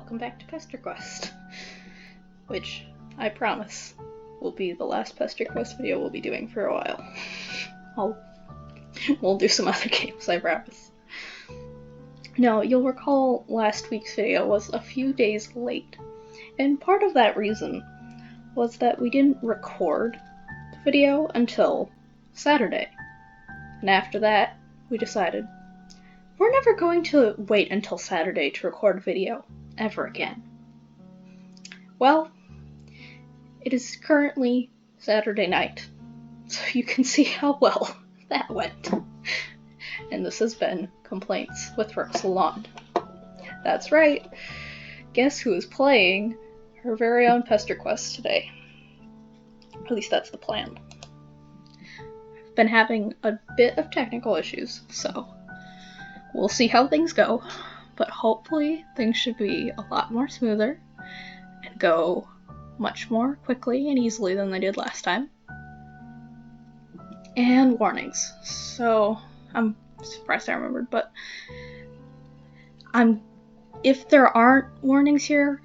welcome back to PesterQuest, which I promise will be the last PesterQuest video we'll be doing for a while. We'll do some other games, I promise. Now, you'll recall last week's video was a few days late, and part of that reason was that we didn't record the video until Saturday, and after that, we decided we're never going to wait until Saturday to record a video, ever again. Well, it is currently Saturday night, so you can see how well that went. And this has been Complaints with Rosaland. That's right, guess who is playing her very own PesterQuest today? At least that's the plan. I've been having a bit of technical issues, so we'll see how things go, but hopefully things should be a lot more smoother and go much more quickly and easily than they did last time. And warnings. So, I'm surprised I remembered, but if there aren't warnings here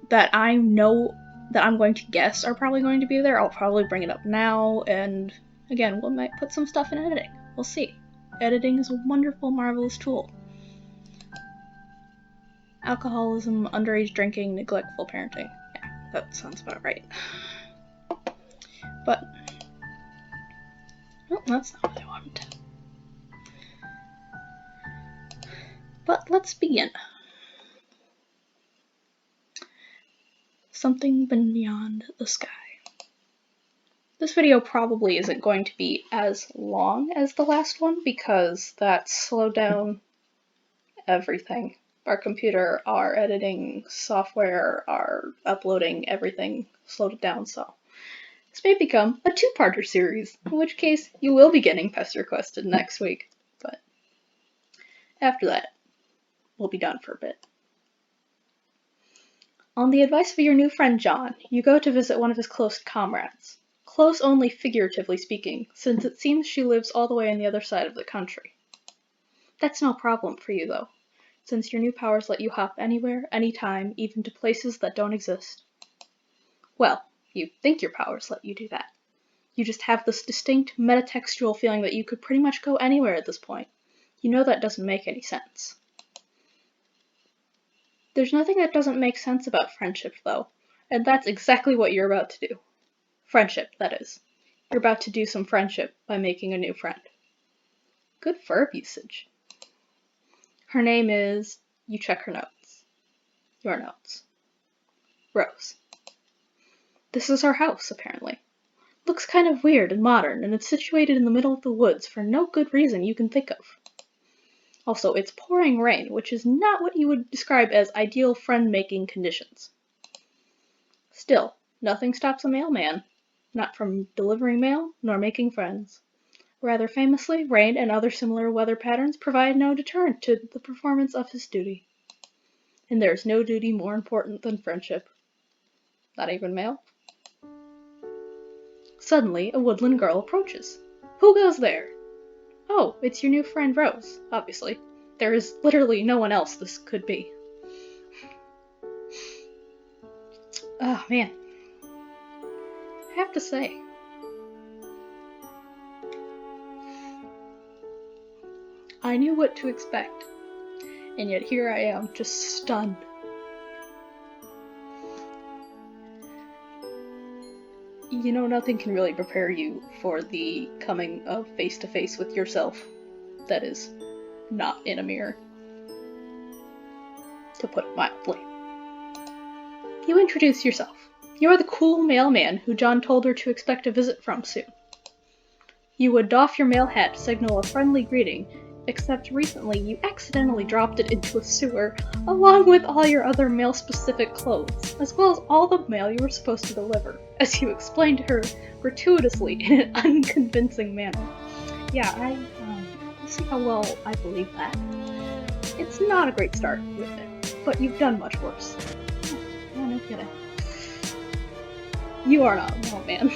that I know that I'm going to guess are probably going to be there, I'll probably bring it up now, and again, we might put some stuff in editing. We'll see. Editing is a wonderful, marvelous tool. Alcoholism, underage drinking, neglectful parenting. Yeah, that sounds about right. But, oh, that's not what I wanted. But let's begin. Something beyond the sky. This video probably isn't going to be as long as the last one because that slowed down everything. Our computer, our editing software, our uploading, everything slowed it down, so this may become a two-parter series, in which case you will be getting PesterQuested next week, but after that, we'll be done for a bit. On the advice of your new friend John, you go to visit one of his close comrades. Close only figuratively speaking, since it seems she lives all the way on the other side of the country. That's no problem for you, though, since your new powers let you hop anywhere, anytime, even to places that don't exist. Well, you think your powers let you do that. You just have this distinct metatextual feeling that you could pretty much go anywhere at this point. You know that doesn't make any sense. There's nothing that doesn't make sense about friendship, though, and that's exactly what you're about to do. Friendship, that is. You're about to do some friendship by making a new friend. Good verb usage. Her name is, you check her notes. Your notes. Rose. This is her house, apparently. Looks kind of weird and modern, and it's situated in the middle of the woods for no good reason you can think of. Also, it's pouring rain, which is not what you would describe as ideal friend-making conditions. Still, nothing stops a mailman, not from delivering mail, nor making friends. Rather famously, rain and other similar weather patterns provide no deterrent to the performance of his duty. And there's no duty more important than friendship. Not even mail. Suddenly, a woodland girl approaches. Who goes there? Oh, it's your new friend Rose, obviously. There is literally no one else this could be. Oh, man. I have to say, I knew what to expect, and yet here I am, just stunned. You know, nothing can really prepare you for the coming of face-to-face with yourself that is not in a mirror, to put it mildly. You introduce yourself. You're the cool mailman who John told her to expect a visit from soon. You would doff your mail hat to signal a friendly greeting, except recently you accidentally dropped it into a sewer, along with all your other mail-specific clothes, as well as all the mail you were supposed to deliver, as you explained to her gratuitously in an unconvincing manner. Yeah, we'll see how well I believe that. It's not a great start with it, but you've done much worse. Oh, no kidding. You are not a mailman.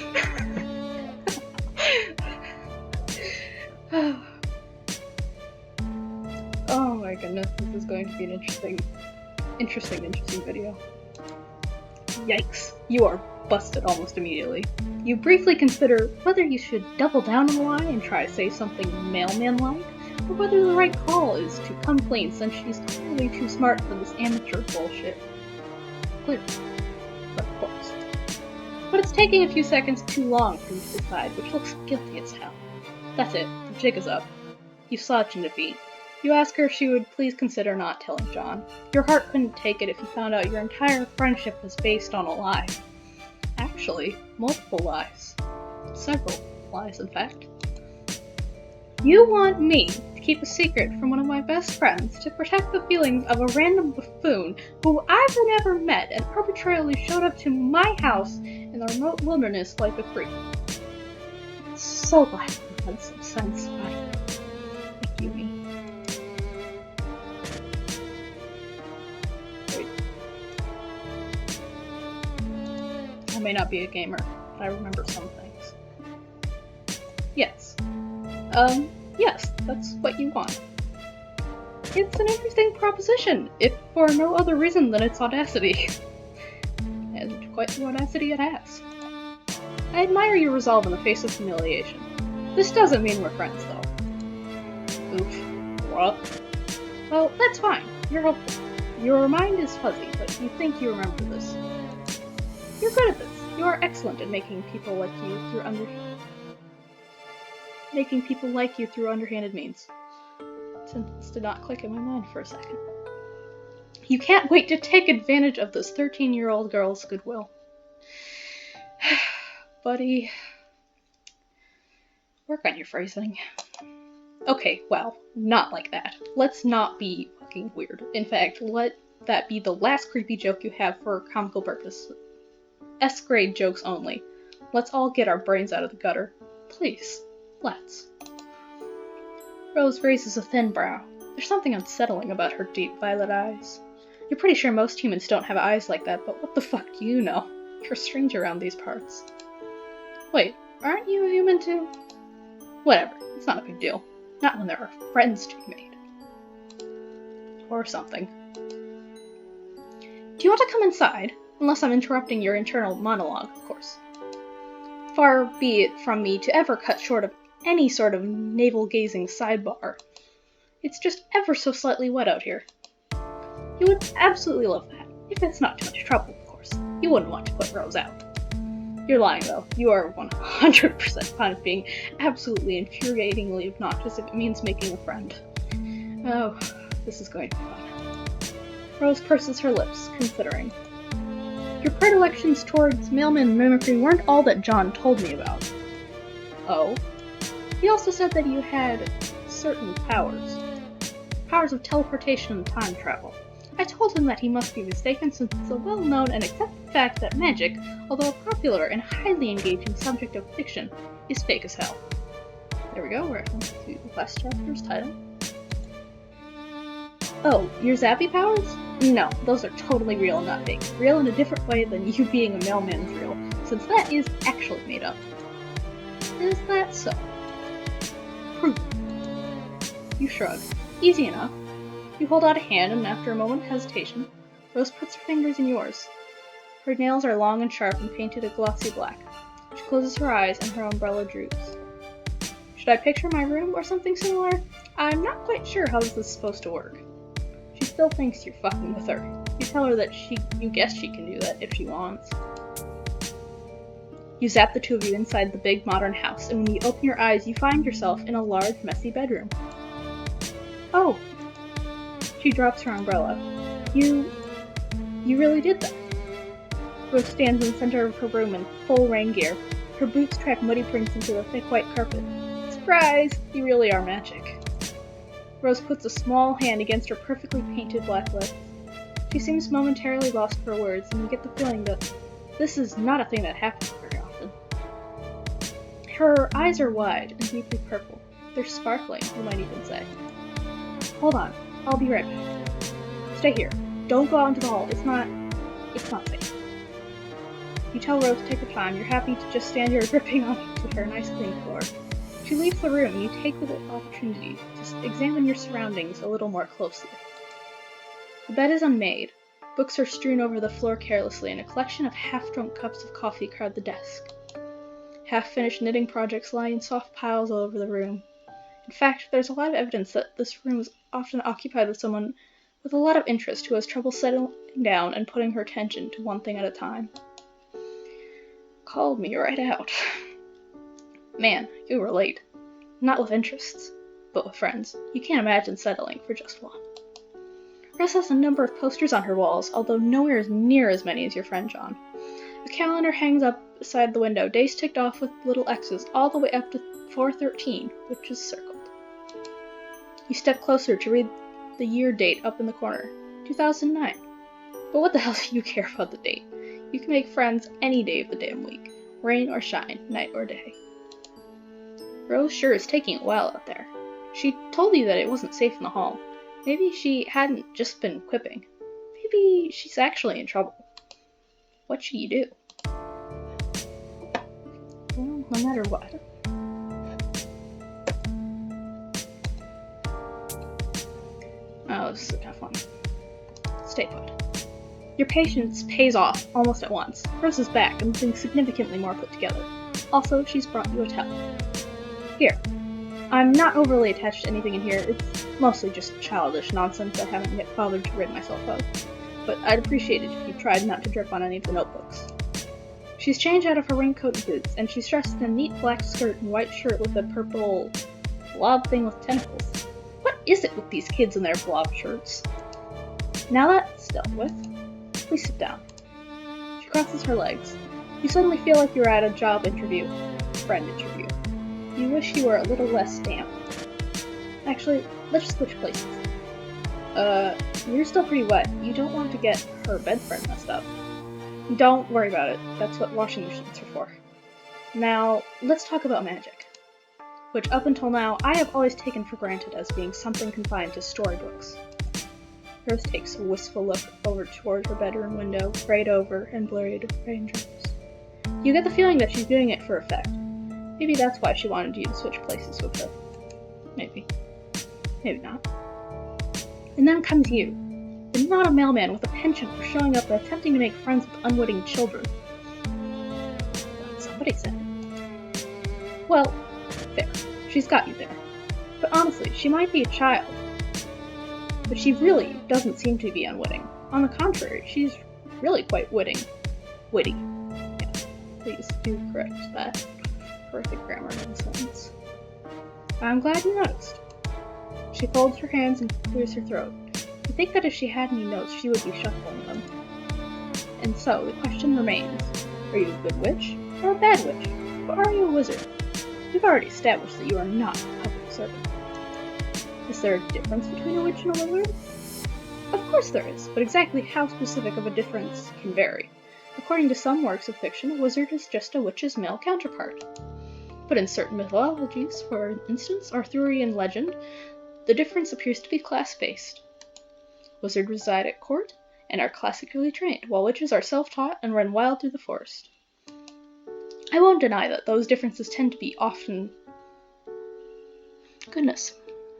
Oh my goodness, this is going to be an interesting Interesting video. Yikes, you are busted almost immediately. You briefly consider whether you should double down on the lie and try to say something mailman-like, or whether the right call is to come clean since she's clearly too smart for this amateur bullshit. Clearly. But of course. But it's taking a few seconds too long for you to decide, which looks guilty as hell. That's it, the jig is up. You slouch in defeat. You ask her if she would please consider not telling John. Your heart couldn't take it if you found out your entire friendship was based on a lie. Actually, multiple lies. Several lies, in fact. You want me to keep a secret from one of my best friends to protect the feelings of a random buffoon who I've never met and arbitrarily showed up to my house in the remote wilderness like a creep. So glad you had some sense, buddy. Thank you, me. Wait. I may not be a gamer, but I remember some things. Yes. Yes, that's what you want. It's an interesting proposition, if for no other reason than its audacity. And quite the audacity it has. I admire your resolve in the face of humiliation. This doesn't mean we're friends, though. Oof. What? Well, that's fine. You're hopeful. Your mind is fuzzy, but you think you remember this. You're good at this. You are excellent at making people like you through underhanded means. Sentence did not click in my mind for a second. You can't wait to take advantage of this 13-year-old girl's goodwill. Buddy. Work on your phrasing. Okay, well, not like that. Let's not be fucking weird. In fact, let that be the last creepy joke you have for comical purpose. S-grade jokes only. Let's all get our brains out of the gutter. Please. Let's. Rose raises a thin brow. There's something unsettling about her deep violet eyes. You're pretty sure most humans don't have eyes like that, but what the fuck do you know? You're a stranger around these parts. Wait, aren't you a human too? Whatever, it's not a big deal. Not when there are friends to be made. Or something. Do you want to come inside? Unless I'm interrupting your internal monologue, of course. Far be it from me to ever cut short of any sort of navel-gazing sidebar. It's just ever so slightly wet out here. You would absolutely love that, if it's not too much trouble, of course. You wouldn't want to put Rose out. You're lying, though. You are 100% fine with being absolutely infuriatingly obnoxious if it means making a friend. Oh, this is going to be fun. Rose purses her lips, considering. Your predilections towards mailman mimicry weren't all that John told me about. Oh? He also said that you had certain powers. Powers of teleportation and time travel. I told him that he must be mistaken since it's a well-known and accepted fact that magic, although a popular and highly engaging subject of fiction, is fake as hell. There we go, we're on to the last chapter's title. Oh, your zappy powers? No, those are totally real and not fake. Real in a different way than you being a mailman's real, since that is actually made up. Is that so? Prove it. You shrug. Easy enough. You hold out a hand, and after a moment of hesitation, Rose puts her fingers in yours. Her nails are long and sharp and painted a glossy black. She closes her eyes, and her umbrella droops. Should I picture my room or something similar? I'm not quite sure how this is supposed to work. She still thinks you're fucking with her. You tell her that you guess she can do that if she wants. You zap the two of you inside the big modern house, and when you open your eyes, you find yourself in a large, messy bedroom. Oh. She drops her umbrella. You really did that. Rose stands in the center of her room in full rain gear. Her boots track muddy prints into the thick white carpet. Surprise! You really are magic. Rose puts a small hand against her perfectly painted black lips. She seems momentarily lost for words, and you get the feeling that this is not a thing that happens very often. Her eyes are wide and deeply purple. They're sparkling, you might even say. Hold on. I'll be right back. Stay here. Don't go out into the hall. It's not safe. You tell Rose to take her time. You're happy to just stand here gripping onto her nice clean floor. She leaves the room and you take the opportunity to examine your surroundings a little more closely. The bed is unmade. Books are strewn over the floor carelessly, and a collection of half-drunk cups of coffee crowd the desk. Half-finished knitting projects lie in soft piles all over the room. In fact, there's a lot of evidence that this room is often occupied with someone with a lot of interest who has trouble settling down and putting her attention to one thing at a time. Called me right out. Man, you were late. Not with interests, but with friends. You can't imagine settling for just one. Rose has a number of posters on her walls, although nowhere as near as many as your friend John. The calendar hangs up beside the window, days ticked off with little X's, all the way up to 4/13, which is circled. You step closer to read the year date up in the corner, 2009. But what the hell do you care about the date? You can make friends any day of the damn week, rain or shine, night or day. Rose sure is taking it well out there. She told you that it wasn't safe in the hall. Maybe she hadn't just been quipping. Maybe she's actually in trouble. What should you do? Well, no matter what. Oh, this is a tough one. Stay put. Your patience pays off almost at once. Rose is back and looking significantly more put together. Also, she's brought you a towel. Here. I'm not overly attached to anything in here. It's mostly just childish nonsense I haven't yet bothered to rid myself of. But I'd appreciate it if you tried not to drip on any of the notebooks. She's changed out of her raincoat and boots, and she's dressed in a neat black skirt and white shirt with a purple blob thing with tentacles. What is it with these kids and their blob shirts? Now that's dealt with, please sit down. She crosses her legs. You suddenly feel like you're at a job interview, friend interview. You wish you were a little less damp. Actually, let's switch places. You're still pretty wet. You don't want to get her bed frame messed up. Don't worry about it. That's what washing machines are for. Now, let's talk about magic. Which up until now, I have always taken for granted as being something confined to storybooks. Rose takes a wistful look over toward her bedroom window, right over and blurred raindrops. You get the feeling that she's doing it for effect. Maybe that's why she wanted you to switch places with her. Maybe. Maybe not. And then comes you. And not a mailman with a penchant for showing up and attempting to make friends with unwitting children. Somebody said it. Well, there. She's got you there. But honestly, she might be a child. But she really doesn't seem to be unwitting. On the contrary, she's really quite witty. Yeah, please do correct that. Perfect grammar in the sentence. I'm glad you noticed. She folds her hands and clears her throat. You think that if she had any notes, she would be shuffling them. And so, the question remains, are you a good witch or a bad witch? Or are you a wizard? We've already established that you are not a public servant. Is there a difference between a witch and a wizard? Of course there is, but exactly how specific of a difference can vary. According to some works of fiction, a wizard is just a witch's male counterpart. But in certain mythologies, for instance, Arthurian legend, the difference appears to be class-based. Wizards reside at court and are classically trained, while witches are self-taught and run wild through the forest. I won't deny that those differences tend to be often... Goodness,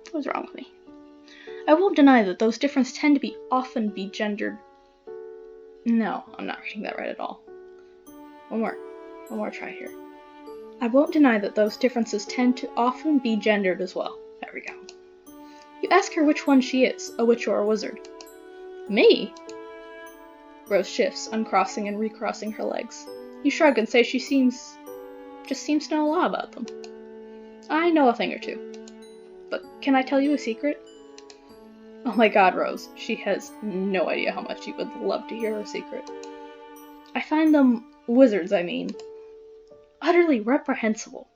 what was wrong with me? I won't deny that those differences tend to often be gendered... No, I'm not reading that right at all. One more try here. I won't deny that those differences tend to often be gendered as well. There we go. You ask her which one she is, a witch or a wizard. Me? Rose shifts, uncrossing and recrossing her legs. You shrug and say she seems to know a lot about them. I know a thing or two. But can I tell you a secret? Oh my god, Rose. She has no idea how much you would love to hear her secret. I find them, wizards I mean, utterly reprehensible.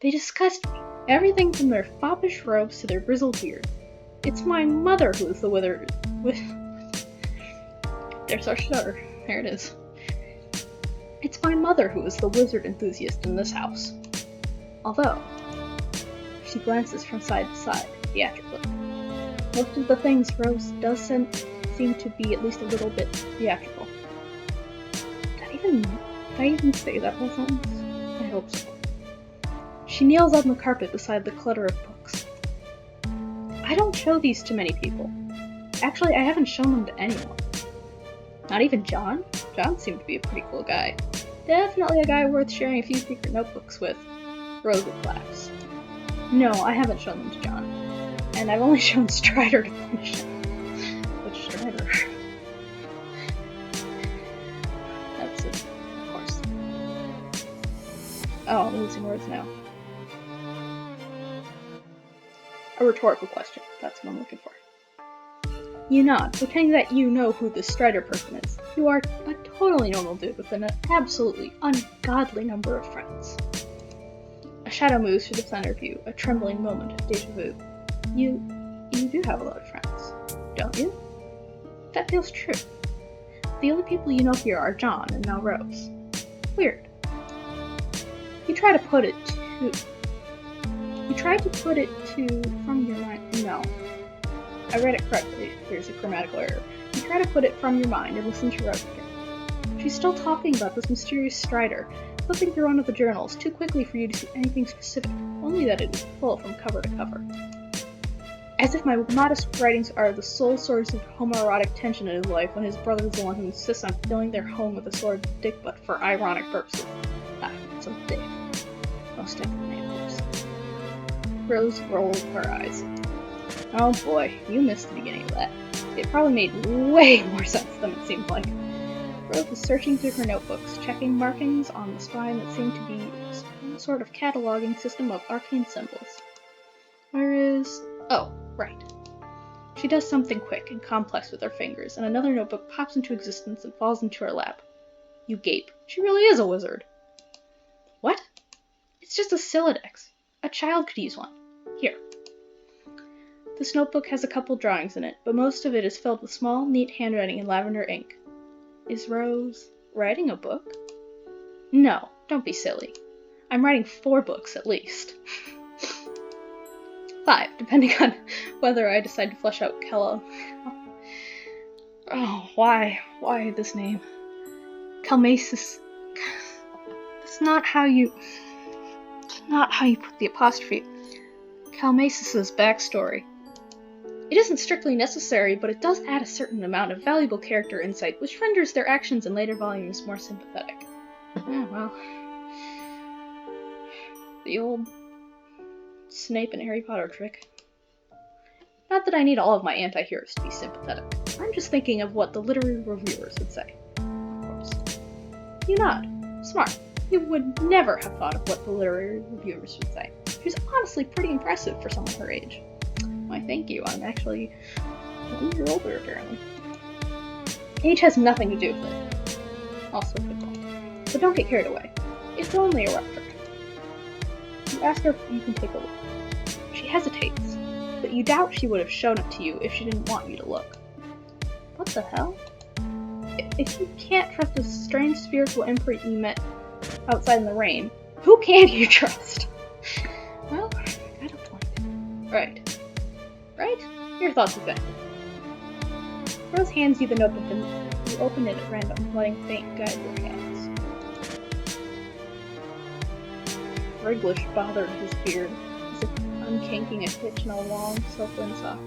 They disgust me. Everything from their foppish robes to their grizzled beard. It's my mother who is the wizard. There's our shudder. There it is. It's my mother who is the wizard enthusiast in this house. Although, she glances from side to side, theatrically. Most of the things Rose does seem to be at least a little bit theatrical. Did I even say that whole sentence? I hope so. She kneels on the carpet beside the clutter of books. I don't show these to many people. Actually, I haven't shown them to anyone. Not even John? John seemed to be a pretty cool guy. Definitely a guy worth sharing a few secret notebooks with. Rose laughs. No, I haven't shown them to John. And I've only shown Strider to punish him. Which Strider? That's it, of course. Oh, I'm losing words now. A rhetorical question. That's what I'm looking for. You nod, pretending that you know who this Strider person is. You are a totally normal dude with an absolutely ungodly number of friends. A shadow moves through the center of you, a trembling moment of deja vu. You do have a lot of friends, don't you? That feels true. The only people you know here are John and now Rose. Weird. You tried to put it to from your mind. No. I read it correctly. Here's a grammatical error. You try to put it from your mind and listen to Rose again. She's still talking about this mysterious Strider, flipping through one of the journals too quickly for you to see anything specific, only that it is full from cover to cover. As if my modest writings are the sole source of homoerotic tension in his life when his brother is the one who insists on filling their home with a sort of dick butt for ironic purposes. Ah, so Dave. Most definitely, of course. Rose rolled her eyes. Oh boy, you missed the beginning of that. It probably made way more sense than it seemed like. Rose was searching through her notebooks, checking markings on the spine that seemed to be some sort of cataloging system of arcane symbols. Where is... Oh, right. She does something quick and complex with her fingers, and another notebook pops into existence and falls into her lap. You gape. She really is a wizard. What? It's just a Silodex. A child could use one. Here. This notebook has a couple drawings in it, but most of it is filled with small, neat handwriting in lavender ink. Is Rose writing a book? No, don't be silly. I'm writing 4 books at least. 5, depending on whether I decide to flesh out Kella. Oh, why this name? Calmasis. That's not how you put the apostrophe. Calmasis' backstory. It isn't strictly necessary, but it does add a certain amount of valuable character insight, which renders their actions in later volumes more sympathetic. Oh, well. The old Snape and Harry Potter trick. Not that I need all of my anti-heroes to be sympathetic. I'm just thinking of what the literary reviewers would say. Of course. You nod. Smart. You would never have thought of what the literary reviewers would say. She's honestly pretty impressive for someone her age. Why, thank you. I'm actually 1 year older, apparently. Age has nothing to do with it. Also football. But don't get carried away. It's only a rough draft. You ask her if you can take a look. She hesitates, but you doubt she would have shown it to you if she didn't want you to look. What the hell? If you can't trust a strange spiritual imprint you met outside in the rain, who can you trust? Well, I got a point. Right. Your thoughts exactly. Rose hands you the notebook and you open it at random, letting fate guide your hands. Wrigglish bothered his beard, as if unkinking a hitch in a long, silken sock.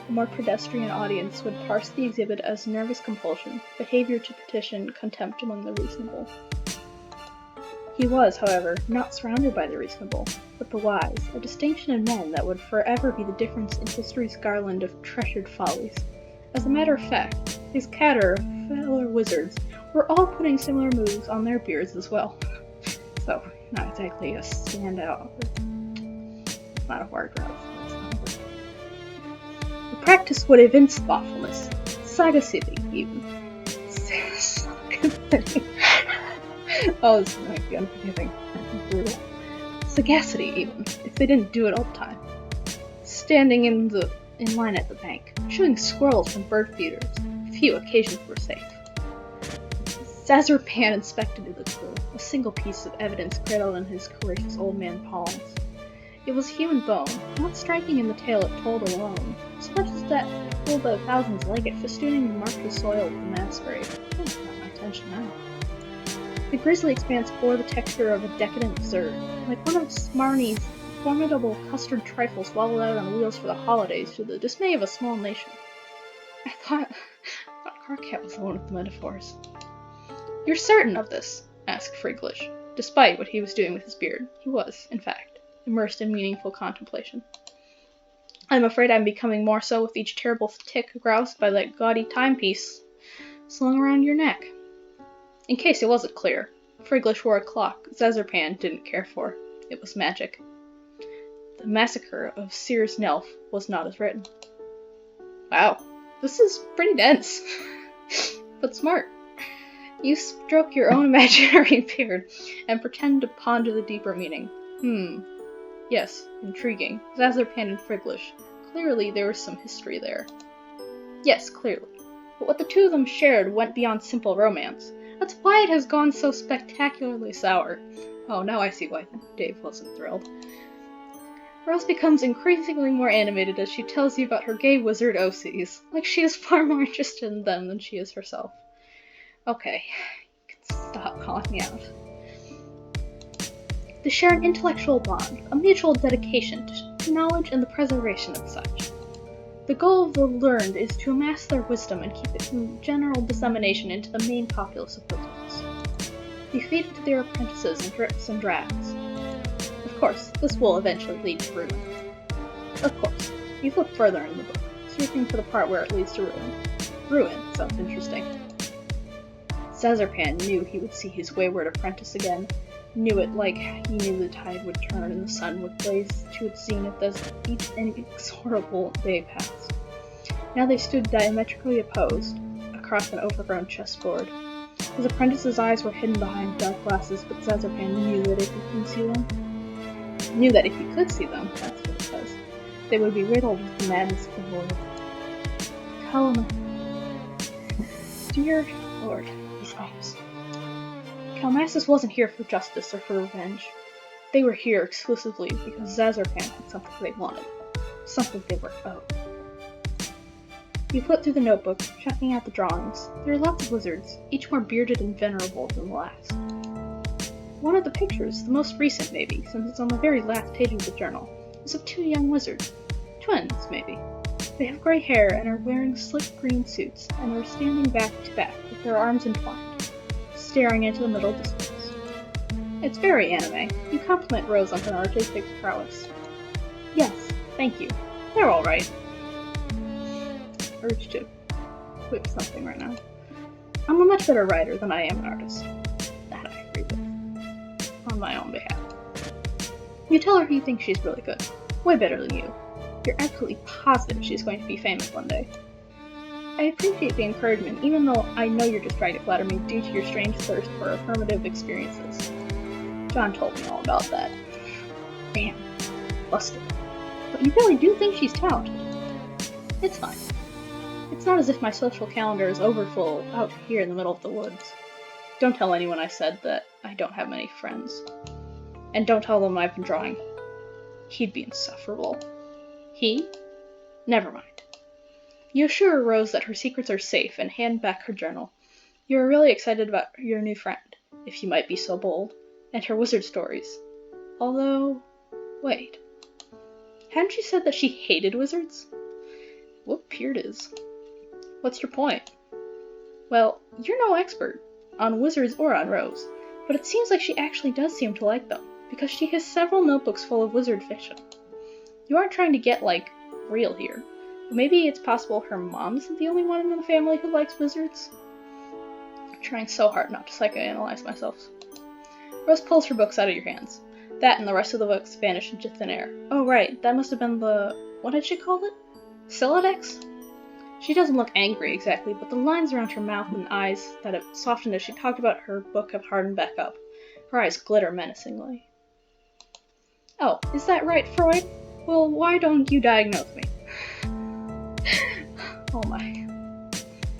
A more pedestrian audience would parse the exhibit as nervous compulsion, behavior to petition contempt among the reasonable. He was, however, not surrounded by the reasonable, but the wise, a distinction in men that would forever be the difference in history's garland of treasured follies. As a matter of fact, his cadre of fellow wizards were all putting similar moves on their beards as well. So, not exactly a standout. It's not a word, Rose. The practice would evince thoughtfulness, sagacity, even. Oh, this might be unforgiving. Brutal. Sagacity, even, if they didn't do it all the time. Standing in line at the bank, shooing squirrels from bird feeders. Few occasions were safe. Zazarpan inspected the clue, a single piece of evidence cradled in his courageous old man palms. It was human bone, not striking in the tale it told alone, so much as that it told the thousands like it festooning the marshy soil of the mass grave. Oh, got my attention now. The grisly expanse bore the texture of a decadent dessert, like one of Smarnie's formidable custard trifles swallowed out on wheels for the holidays to the dismay of a small nation. I thought Carcat was the one with the metaphors. You're certain of this? Asked Friglish. Despite what he was doing with his beard, he was, in fact, immersed in meaningful contemplation. I'm afraid I'm becoming more so with each terrible tick groused by that gaudy timepiece slung around your neck. In case it wasn't clear, Friglish wore a clock Zazarpan didn't care for. It was magic. The massacre of Sears Nelf was not as written. Wow, this is pretty dense, but smart. You stroke your own imaginary beard and pretend to ponder the deeper meaning. Yes, intriguing. Zazarpan and Friglish. Clearly there was some history there. Yes, clearly. But what the two of them shared went beyond simple romance. That's why it has gone so spectacularly sour. Oh, now I see why Dave wasn't thrilled. Rose becomes increasingly more animated as she tells you about her gay wizard OCs, like she is far more interested in them than she is herself. Okay, you can stop calling me out. They share an intellectual bond, a mutual dedication to knowledge and the preservation of such. The goal of the learned is to amass their wisdom and keep it in general dissemination into the main populace of wizards. They feed it to their apprentices in drips and drabs. Of course, this will eventually lead to ruin. Of course, you look further in the book, sweeping to the part where it leads to ruin. Ruin sounds interesting. Zazarpan knew he would see his wayward apprentice again, knew it like he knew the tide would turn and the sun would blaze to its zenith as each inexorable day passed. Now they stood diametrically opposed, across an overgrown chessboard. His apprentice's eyes were hidden behind dark glasses, but Zazarpan knew that if he couldn't see them, that's what it says, they would be riddled with the madness of the void. Tallulah. Dear Lord, these names. Calmassus wasn't here for justice or for revenge. They were here exclusively because Zazarpan had something they wanted. Something they were owed. You flip through the notebook, checking out the drawings. There are lots of wizards, each more bearded and venerable than the last. One of the pictures, the most recent maybe, since it's on the very last page of the journal, is of two young wizards. Twins, maybe. They have gray hair and are wearing slick green suits, and are standing back to back with their arms entwined, staring into the middle distance. It's very anime. You compliment Rose on her artistic prowess. Yes, thank you. They're alright. Urge to whip something right now. I'm a much better writer than I am an artist. That I agree with. On my own behalf. You tell her you think she's really good. Way better than you. You're absolutely positive she's going to be famous one day. I appreciate the encouragement, even though I know you're just trying to flatter me due to your strange thirst for affirmative experiences. John told me all about that. Damn. Busted. But you really do think she's talented. It's fine. It's not as if my social calendar is overfull out here in the middle of the woods. Don't tell anyone I said that I don't have many friends. And don't tell them I've been drawing. He'd be insufferable. He? Never mind. You assure Rose that her secrets are safe and hand back her journal. You are really excited about your new friend, if you might be so bold, and her wizard stories. Although, wait. Hadn't she said that she hated wizards? What peered is? What's your point? Well, you're no expert on wizards or on Rose, but it seems like she actually does seem to like them, because she has several notebooks full of wizard fiction. You aren't trying to get, real here. But maybe it's possible her mom isn't the only one in the family who likes wizards? I'm trying so hard not to psychoanalyze myself. Rose pulls her books out of your hands. That and the rest of the books vanish into thin air. Oh right, that must have been the... what did she call it? Silodex? She doesn't look angry exactly, but the lines around her mouth and eyes that have softened as she talked about her book have hardened back up. Her eyes glitter menacingly. Oh, is that right, Freud? Well, why don't you diagnose me? Oh my.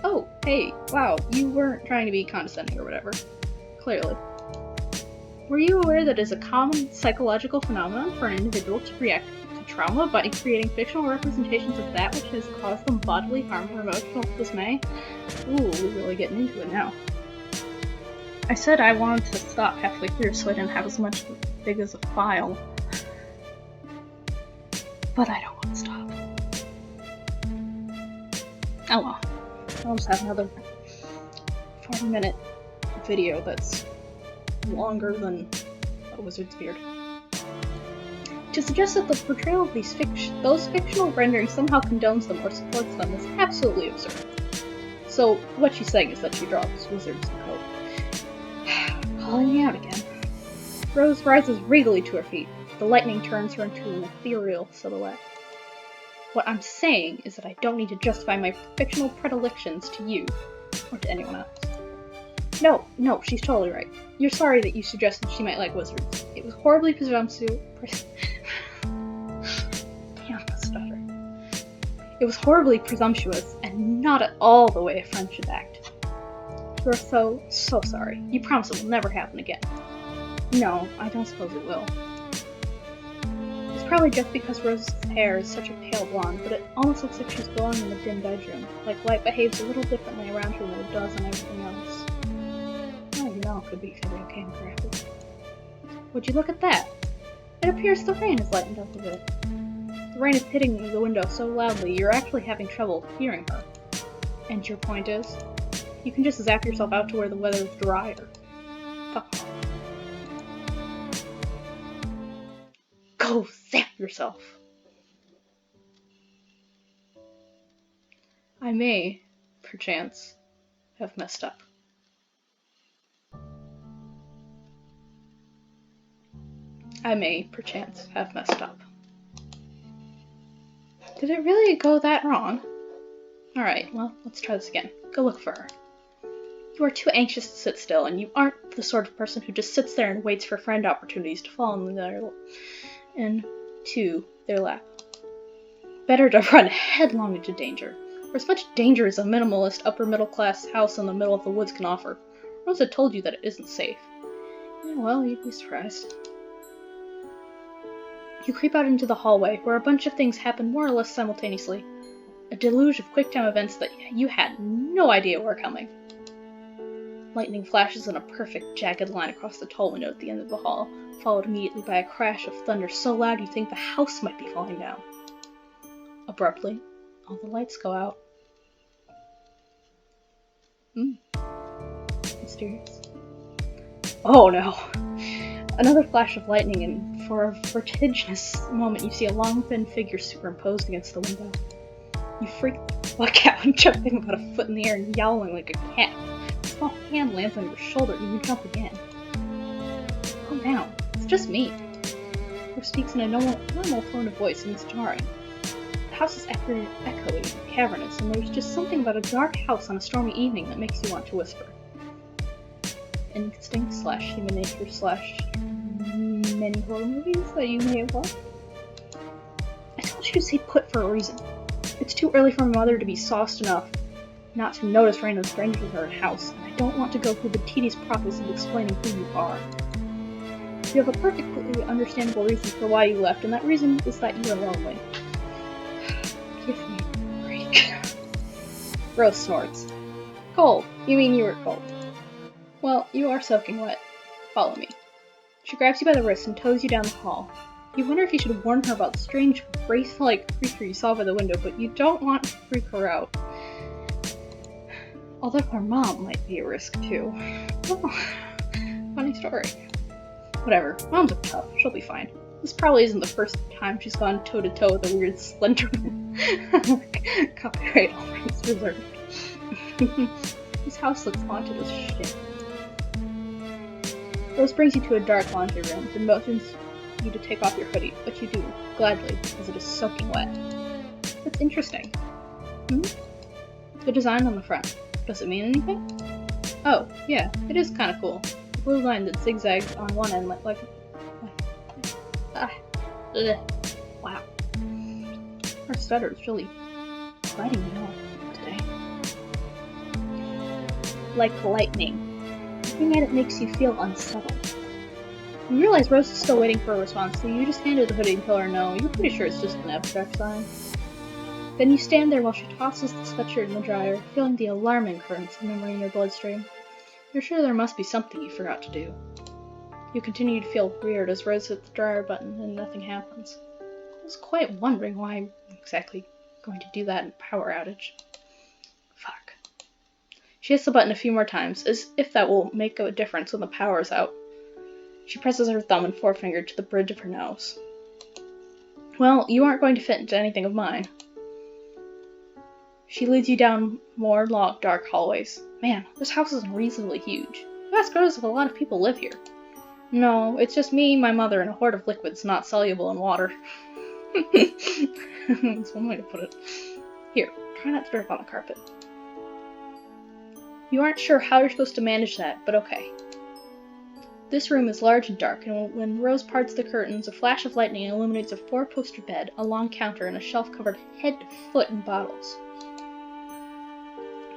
Oh, hey, wow, you weren't trying to be condescending or whatever. Clearly. Were you aware that it is a common psychological phenomenon for an individual to react to trauma by creating fictional representations of that which has caused them bodily harm or emotional dismay? Ooh, we're really getting into it now. I said I wanted to stop halfway through so I didn't have as much big as a file. But I don't want to stop. Oh well. I almost have another 40-minute video that's longer than a wizard's beard. To suggest that the portrayal of those fictional renderings somehow condones them or supports them is absolutely absurd. So what she's saying is that she draws wizards in code. Calling me out again. Rose rises regally to her feet. The lightning turns her into an ethereal silhouette. What I'm saying is that I don't need to justify my fictional predilections to you, or to anyone else. No, she's totally right. You're sorry that you suggested she might like wizards. It was horribly presumptuous. Damn, the stutter. It was horribly presumptuous, and not at all the way a friend should act. You're so sorry. You promise it will never happen again. No, I don't suppose it will. It's probably just because Rose's hair is such a pale blonde, but it almost looks like she's glowing in a dim bedroom, like light behaves a little differently around her than it does on everything else. Oh, you know it could be video game graphics. Would you look at that? It appears the rain has lightened up a bit. The rain is hitting the window so loudly you're actually having trouble hearing her. And your point is? You can just zap yourself out to where the weather is drier. Fuck off. Go zap yourself! I may, perchance, have messed up. I may, perchance, have messed up. Did it really go that wrong? Alright, well, let's try this again. Go look for her. You are too anxious to sit still, and you aren't the sort of person who just sits there and waits for friend opportunities to fall into their lap. Better to run headlong into danger, or as much danger as a minimalist upper-middle-class house in the middle of the woods can offer. Rosa told you that it isn't safe. Yeah, well, you'd be surprised. You creep out into the hallway, where a bunch of things happen more or less simultaneously. A deluge of quick-time events that you had no idea were coming. Lightning flashes in a perfect, jagged line across the tall window at the end of the hall, followed immediately by a crash of thunder so loud you think the house might be falling down. Abruptly, all the lights go out. Mysterious. Oh no! Another flash of lightning, and for a vertiginous moment you see a long, thin figure superimposed against the window. You freak the fuck out, jumping about a foot in the air and yowling like a cat. A small hand lands on your shoulder and you jump again. Calm down. It's just me. Who speaks in a normal tone of voice, and it's jarring. The house is echoey and cavernous, and there's just something about a dark house on a stormy evening that makes you want to whisper. Instinct / human nature / many horror movies that you may have watched. I told you to stay put for a reason. It's too early for my mother to be sauced enough not to notice random strangers in her house, and I don't want to go through the tedious process of explaining who you are. You have a perfectly understandable reason for why you left, and that reason is that you are lonely. Give me a break. Rose snorts. Cold. You mean you were cold. Well, you are soaking wet. Follow me. She grabs you by the wrist and tows you down the hall. You wonder if you should warn her about the strange, wraith-like creature you saw by the window, but you don't want to freak her out. Although her mom might be a risk, too. Oh, funny story. Whatever, mom's tough, she'll be fine. This probably isn't the first time she's gone toe-to-toe with a weird Slenderman. Copyright all rights reserved. This house looks haunted as shit. Rose brings you to a dark laundry room and motions you to take off your hoodie, but you do, gladly, because it is soaking wet. That's interesting. The design on the front. Does it mean anything? Oh, yeah, it is kinda cool. The blue line that zigzags on one end wow. Her stutter is really lighting me up today. Like lightning. Looking at it makes you feel unsettled. You realize Rose is still waiting for a response, so you just hand her the hoodie and tell her no. You're pretty sure it's just an abstract sign. Then you stand there while she tosses the sweatshirt in the dryer, feeling the alarming currents of memory in your bloodstream. You're sure there must be something you forgot to do. You continue to feel weird as Rose hits the dryer button and nothing happens. I was quite wondering why I'm exactly going to do that in power outage. Fuck. She hits the button a few more times, as if that will make a difference when the power is out. She presses her thumb and forefinger to the bridge of her nose. Well, you aren't going to fit into anything of mine. She leads you down more long, dark hallways. Man, this house is unreasonably huge. You ask girls if a lot of people live here. No, it's just me, my mother, and a horde of liquids not soluble in water. That's one way to put it. Here, try not to drip on the carpet. You aren't sure how you're supposed to manage that, but okay. This room is large and dark, and when Rose parts the curtains, a flash of lightning illuminates a four-poster bed, a long counter, and a shelf covered head to foot in bottles.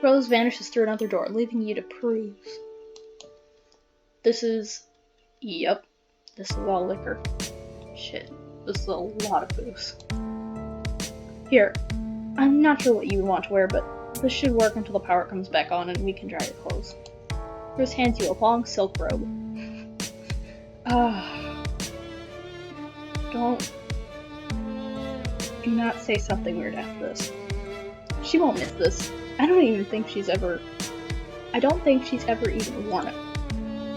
Rose vanishes through another door, leaving you to peruse. This is all liquor. Shit, this is a lot of booze. Here, I'm not sure what you would want to wear, but this should work until the power comes back on and we can dry your clothes. Rose hands you a long silk robe. Do not say something weird after this. She won't miss this. I don't think she's ever even worn it.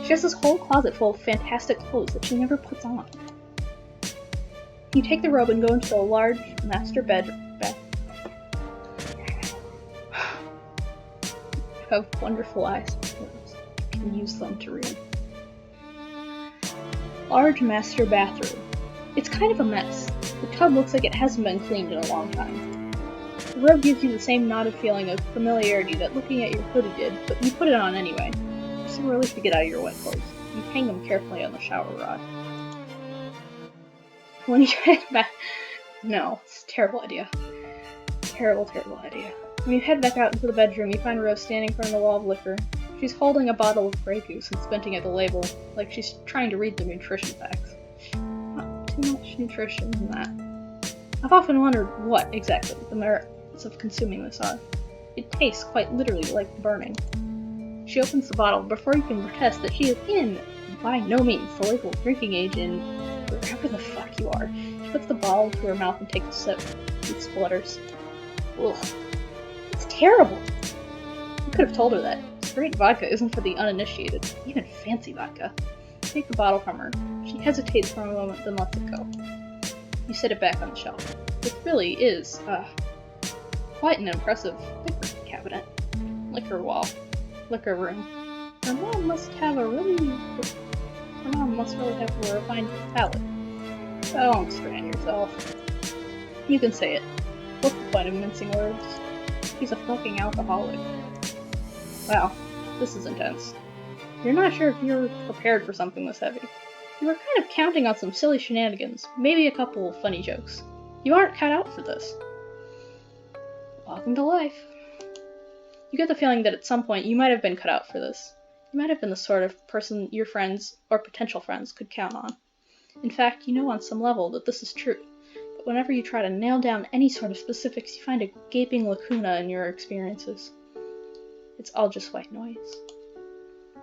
She has this whole closet full of fantastic clothes that she never puts on. You take the robe and go into the large master bedroom. You have wonderful eyes. You can use them to read. Large master bathroom. It's kind of a mess. The tub looks like it hasn't been cleaned in a long time. The robe gives you the same nodded feeling of familiarity that looking at your hoodie did, but you put it on anyway. It's a relief to get out of your wet clothes. You hang them carefully on the shower rod. When you head back... No, it's a terrible idea. Terrible idea. When you head back out into the bedroom, you find Rose standing in front of the wall of liquor. She's holding a bottle of Grey Goose and squinting at the label, like she's trying to read the nutrition facts. Not too much nutrition in that. I've often wondered what, exactly, the merits of consuming this are. It tastes quite literally like burning. She opens the bottle before you can protest that she is in, by no means, the legal drinking age in wherever the fuck you are. She puts the bottle to her mouth and takes a sip. It splutters. Ugh. It's terrible! You could have told her that. Straight vodka isn't for the uninitiated, even fancy vodka. You take the bottle from her. She hesitates for a moment, then lets it go. You set it back on the shelf. It really is, quite an impressive liquor cabinet. Liquor wall. Liquor room. Her mom must really have a refined palate. Don't strain yourself. You can say it. What's the point of mincing words? He's a fucking alcoholic. Wow, this is intense. You're not sure if you're prepared for something this heavy. You were kind of counting on some silly shenanigans, maybe a couple of funny jokes. You aren't cut out for this. Welcome to life. You get the feeling that at some point you might have been cut out for this. You might have been the sort of person your friends, or potential friends, could count on. In fact, you know on some level that this is true, but whenever you try to nail down any sort of specifics, you find a gaping lacuna in your experiences. It's all just white noise.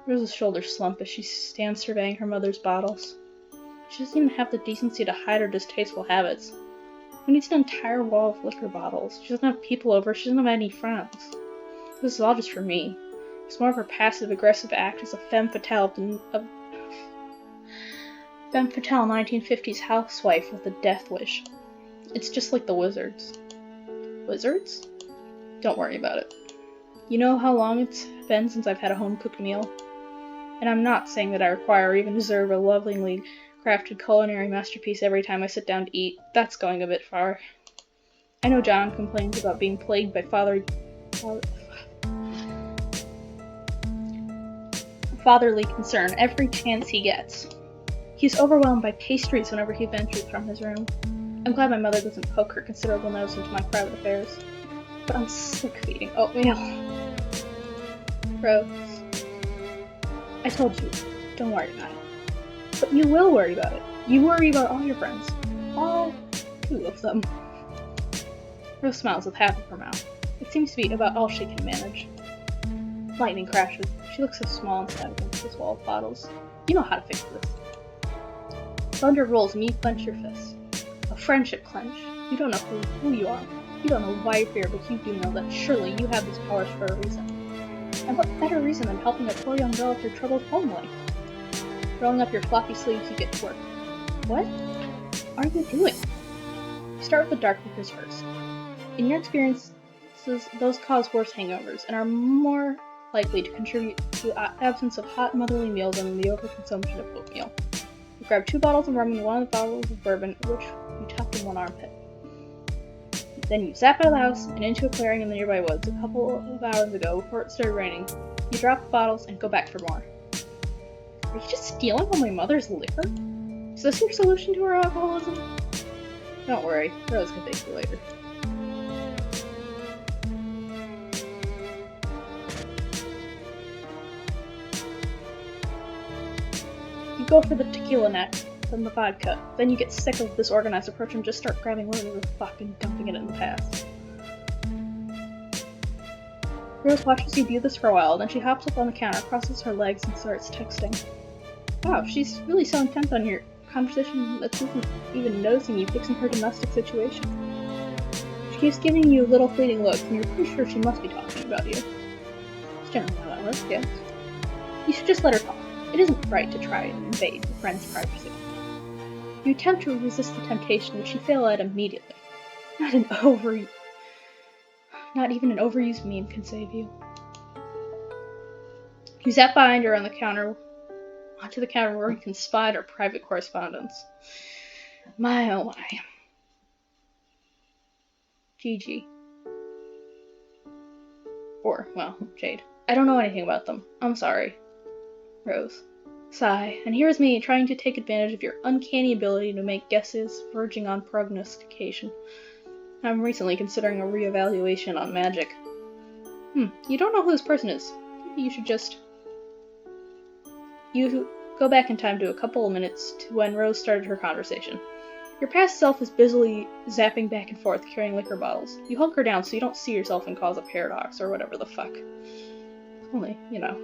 Rose's shoulders slump as she stands surveying her mother's bottles. She doesn't even have the decency to hide her distasteful habits. Who needs an entire wall of liquor bottles? She doesn't have people over, she doesn't have any friends. This is all just for me. It's more of her passive-aggressive act as a femme fatale 1950s housewife with a death wish. It's just like the wizards. Wizards? Don't worry about it. You know how long it's been since I've had a home-cooked meal? And I'm not saying that I require or even deserve a lovingly crafted culinary masterpiece every time I sit down to eat. That's going a bit far. I know John complains about being plagued by fatherly concern every chance he gets. He's overwhelmed by pastries whenever he ventures from his room. I'm glad my mother doesn't poke her considerable nose into my private affairs. But I'm sick of eating oatmeal. Rose. I told you, don't worry about it. But you will worry about it. You worry about all your friends. All 2 of them. Rose smiles with half of her mouth. It seems to be about all she can manage. Lightning crashes. She looks so small and sad against this wall of bottles. You know how to fix this. Thunder rolls and you clench your fist. A friendship clench. You don't know who you are. You don't know why you're here, but you do know that surely you have these powers for a reason. And what better reason than helping a poor young girl with her troubled home life? Rolling up your floppy sleeves, you get to work. What are you doing? You start with the dark liquors first. In your experiences, those cause worse hangovers and are more likely to contribute to absence of hot motherly meals and the overconsumption of oatmeal. You grab 2 bottles of rum and 1 bottle of bourbon, which you tuck in one armpit. Then you zap out of the house and into a clearing in the nearby woods. A couple of hours ago, before it started raining, you drop the bottles and go back for more. Are you just stealing all my mother's liquor? Is this your solution to her alcoholism? Don't worry, Rose can thank you later. You go for the tequila next, then the vodka. Then you get sick of this organized approach and just start grabbing whatever the fuck and dumping it in the past. Rose watches you do this for a while, then she hops up on the counter, crosses her legs, and starts texting. Wow, she's really so intent on your conversation that she isn't even noticing you fixing her domestic situation. She keeps giving you little fleeting looks, and you're pretty sure she must be talking about you. That's generally how that works, yes. You should just let her talk. It isn't right to try and invade your friend's privacy. You attempt to resist the temptation, which you fail at immediately. Not even an overused meme can save you. You zap behind her onto the counter where you can spy our private correspondence. My oh my. Gigi. Or, well, Jade. I don't know anything about them. I'm sorry. Rose. Sigh. And here's me trying to take advantage of your uncanny ability to make guesses verging on prognostication. I'm recently considering a reevaluation on magic. You don't know who this person is. Maybe you should just... You go back in time to a couple of minutes to when Rose started her conversation. Your past self is busily zapping back and forth, carrying liquor bottles. You hulk her down so you don't see yourself and cause a paradox or whatever the fuck. Only,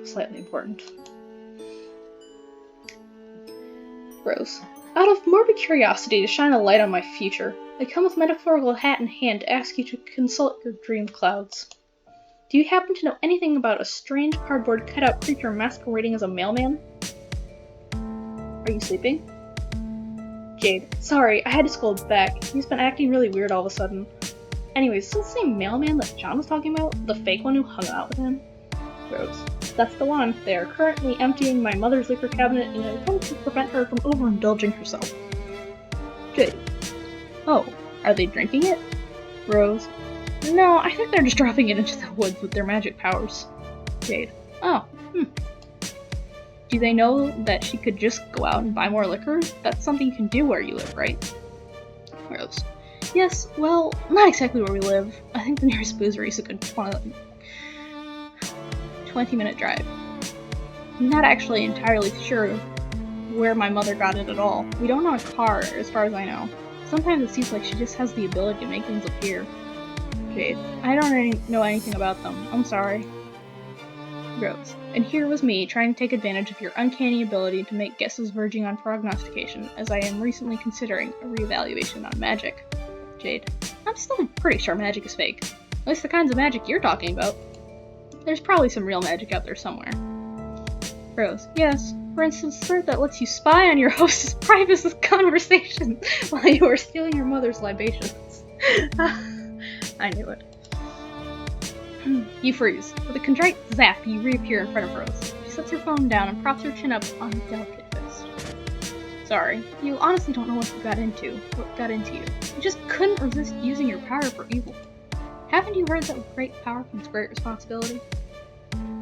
slightly important. Rose. Out of morbid curiosity to shine a light on my future, I come with metaphorical hat in hand to ask you to consult your dream clouds. Do you happen to know anything about a strange cardboard cutout creature masquerading as a mailman? Are you sleeping? Jade. Sorry, I had to scold back. He's been acting really weird all of a sudden. Anyways, is this the same mailman that John was talking about? The fake one who hung out with him? Rose. That's the one. They are currently emptying my mother's liquor cabinet in an attempt to prevent her from overindulging herself. Jade. Oh, are they drinking it? Rose. No, I think they're just dropping it into the woods with their magic powers. Jade. Oh, Do they know that she could just go out and buy more liquor? That's something you can do where you live, right? Rose. Yes, well, not exactly where we live. I think the nearest boozery is a good 20-minute drive. I'm not actually entirely sure where my mother got it at all. We don't own a car, as far as I know. Sometimes it seems like she just has the ability to make things appear. Jade. I don't know anything about them. I'm sorry. Rose. And here was me, trying to take advantage of your uncanny ability to make guesses verging on prognostication, as I am recently considering a reevaluation on magic. Jade. I'm still pretty sure magic is fake. At least the kinds of magic you're talking about. There's probably some real magic out there somewhere. Rose. Yes. For instance, sir, that lets you spy on your host's private conversation while you are stealing your mother's libations. I knew it. You freeze. With a contrite zap, you reappear in front of Rose. She sets her phone down and props her chin up on a delicate fist. Sorry, you honestly don't know what got into you. You just couldn't resist using your power for evil. Haven't you heard that with great power comes great responsibility?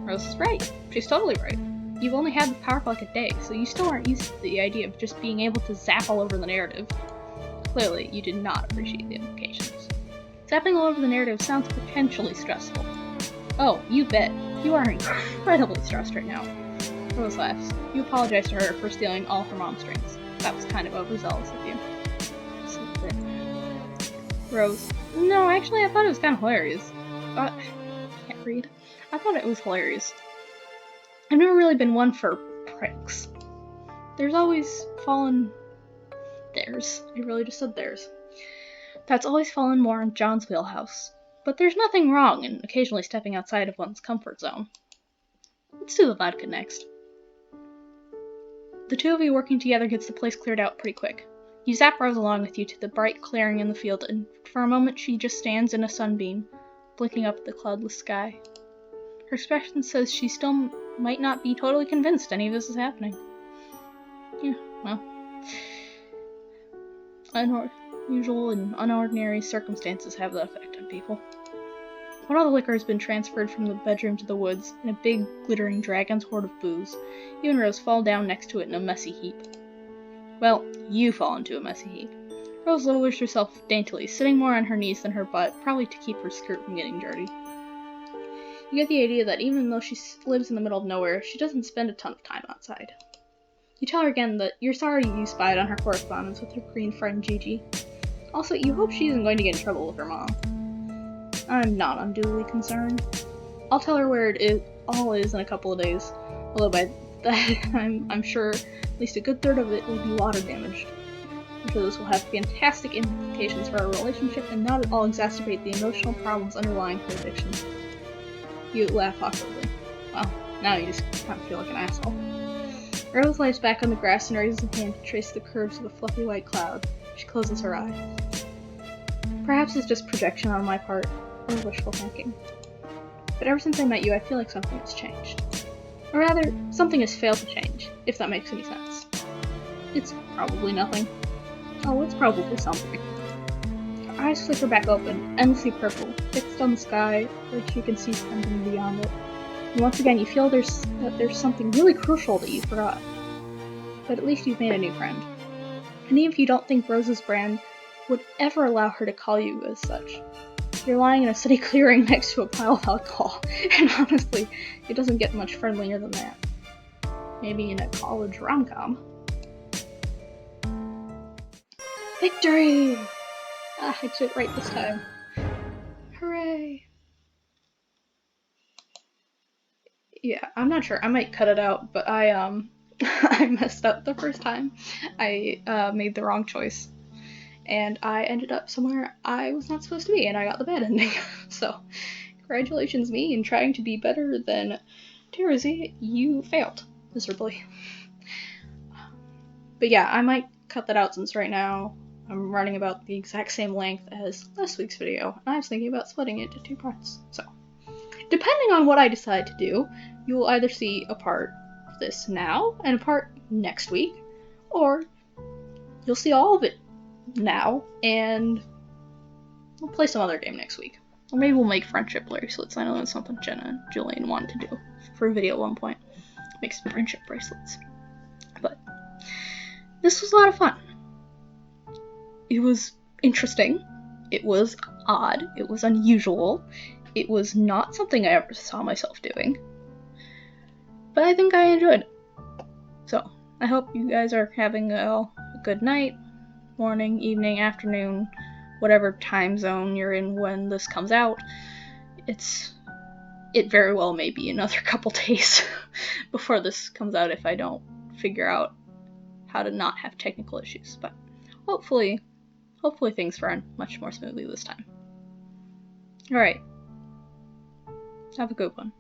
Rose is right. She's totally right. You've only had the power for like a day, so you still aren't used to the idea of just being able to zap all over the narrative. Clearly, you did not appreciate the implications. Zapping all over the narrative sounds potentially stressful. Oh, you bet. You are incredibly stressed right now. Rose laughs. You apologize to her for stealing all her mom's drinks. That was kind of overzealous of you. Just a bit. Rose. No, actually, I thought it was kind of hilarious. Can't read. I thought it was hilarious. I've never really been one for pranks. There's always fallen... Theirs. I really just said theirs. That's always fallen more in John's wheelhouse. But there's nothing wrong in occasionally stepping outside of one's comfort zone. Let's do the vodka next. The two of you working together gets the place cleared out pretty quick. You zap Rose along with you to the bright clearing in the field, and for a moment she just stands in a sunbeam, blinking up at the cloudless sky. Her expression says she still might not be totally convinced any of this is happening. Yeah, well, unusual and unordinary circumstances have that effect on people. When all the liquor has been transferred from the bedroom to the woods, in a big, glittering dragon's hoard of booze, you and Rose fall down next to it in a messy heap. Well, you fall into a messy heap. Rose lowers herself daintily, sitting more on her knees than her butt, probably to keep her skirt from getting dirty. You get the idea that even though she lives in the middle of nowhere, she doesn't spend a ton of time outside. You tell her again that you're sorry you spied on her correspondence with her green friend Gigi. Also, you hope she isn't going to get in trouble with her mom. I'm not unduly concerned. I'll tell her where it all is in a couple of days, although by that time I'm sure at least a good third of it will be water damaged. I'm sure this will have fantastic implications for our relationship and not at all exacerbate the emotional problems underlying her addiction. You laugh awkwardly. Well, now you just kind of feel like an asshole. Rose lies back on the grass and raises a hand to trace the curves of a fluffy white cloud. She closes her eye. Perhaps it's just projection on my part, or wishful thinking. But ever since I met you, I feel like something has changed. Or rather, something has failed to change, if that makes any sense. It's probably nothing. Oh, it's probably something. Her eyes flicker back open, endlessly purple, fixed on the sky, like you can see something beyond it. And once again, you feel that there's something really crucial that you forgot. But at least you've made a new friend. And even if you don't think Rose's brand would ever allow her to call you as such, you're lying in a city clearing next to a pile of alcohol, and honestly, it doesn't get much friendlier than that. Maybe in a college rom-com. Victory! I did it right this time. Hooray! Yeah, I'm not sure. I might cut it out, but I I messed up the first time. I made the wrong choice. And I ended up somewhere I was not supposed to be, and I got the bad ending. So, congratulations me in trying to be better than Terezi. You failed miserably. But yeah, I might cut that out since right now I'm running about the exact same length as last week's video, and I was thinking about splitting it into 2 parts. So, depending on what I decide to do, you will either see a part of this now and a part next week, or you'll see all of it now, and we'll play some other game next week. Or maybe we'll make friendship bracelets. I know that's something Jenna and Julian wanted to do for a video at one point. Make some friendship bracelets. But this was a lot of fun. It was interesting. It was odd. It was unusual. It was not something I ever saw myself doing. But I think I enjoyed it. So, I hope you guys are having a good night, morning, evening, afternoon, whatever time zone you're in when this comes out. It very well may be another couple days before this comes out if I don't figure out how to not have technical issues. But hopefully things run much more smoothly this time. Alright. Have a good one.